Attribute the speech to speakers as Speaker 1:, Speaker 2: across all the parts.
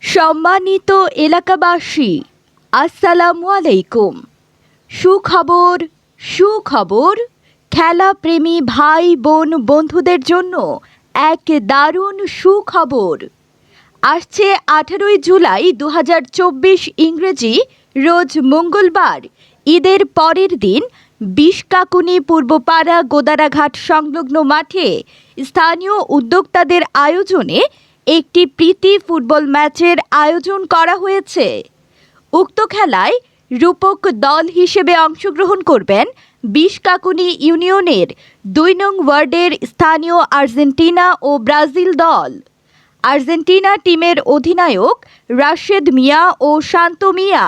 Speaker 1: সম্মানিত এলাকাবাসী, আসসালামু আলাইকুম। সুখবর সুখবর, খেলাপ্রেমী ভাই বোন বন্ধুদের জন্য এক দারুণ সুখবর। আসছে 18ই জুলাই 2024 ইংরেজি রোজ মঙ্গলবার, ঈদের পরের দিন বিশকাকুনি পূর্বপাড়া গোদারাঘাট সংলগ্ন মাঠে স্থানীয় উদ্যোক্তাদের আয়োজনে একটি প্রীতি ফুটবল ম্যাচের আয়োজন করা হয়েছে। উক্ত খেলায় রূপক দল হিসেবে অংশগ্রহণ করবেন বিশকাকুনি ইউনিয়নের 2 নং ওয়ার্ডের স্থানীয় আর্জেন্টিনা ও ব্রাজিল দল। আর্জেন্টিনা টিমের অধিনায়ক রাশেদ মিয়া ও শান্ত মিয়া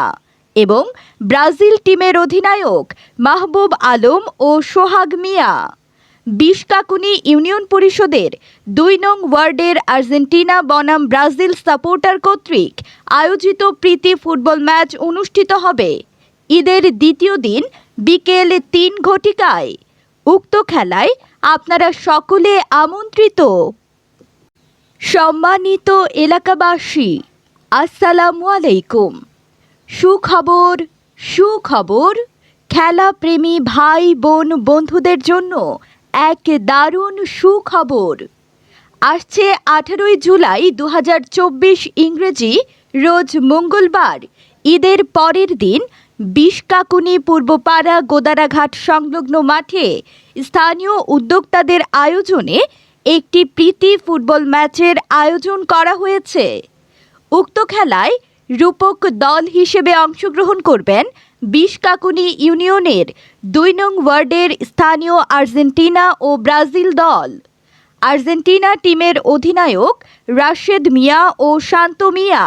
Speaker 1: এবং ব্রাজিল টিমের অধিনায়ক মাহবুব আলম ও সোহাগ মিয়া। বিশকাকুনি ইউনিয়ন পরিষদের 2 নং ওয়ার্ডের আর্জেন্টিনা বনাম ব্রাজিল সাপোর্টার কর্তৃক আয়োজিত প্রীতি ফুটবল ম্যাচ অনুষ্ঠিত হবে ঈদের দ্বিতীয় দিন বিকেল 3 ঘটিকায়। উক্ত খেলায় আপনারা সকলে আমন্ত্রিত। সম্মানিত এলাকাবাসী, আসসালামু আলাইকুম। সুখবর সুখবর, খেলাপ্রেমী ভাই বোন বন্ধুদের জন্য এক দারুণ সুখবর। আসছে 18ই জুলাই 2024 ইংরেজি রোজ মঙ্গলবার, ঈদের পরের দিন বিশকাকুনি পূর্বপাড়া গোদারাঘাট সংলগ্ন মাঠে স্থানীয় উদ্যোক্তাদের আয়োজনে একটি প্রীতি ফুটবল ম্যাচের আয়োজন করা হয়েছে। উক্ত খেলায় রূপক দল হিসেবে অংশগ্রহণ করবেন বিশকাকুনি ইউনিয়নের 2 নং ওয়ার্ডের স্থানীয় আর্জেন্টিনা ও ব্রাজিল দল। আর্জেন্টিনা টিমের অধিনায়ক রাশেদ মিয়া ও শান্ত মিয়া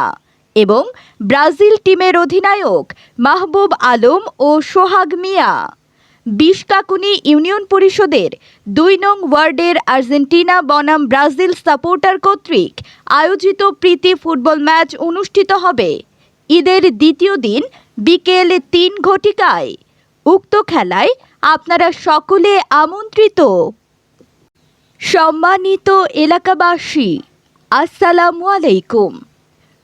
Speaker 1: এবং ব্রাজিল টিমের অধিনায়ক মাহবুব আলম ও সোহাগ মিয়া। বিশকাকুনি ইউনিয়ন পরিষদের 2 নং ওয়ার্ডের আর্জেন্টিনা বনাম ব্রাজিল সাপোর্টার কর্তৃক আয়োজিত প্রীতি ফুটবল ম্যাচ অনুষ্ঠিত হবে ঈদের দ্বিতীয় দিন বিকেল 3 ঘটিকায়। উক্ত খেলায় আপনারা সকলে আমন্ত্রিত। সম্মানিত এলাকাবাসী, আসসালামু আলাইকুম।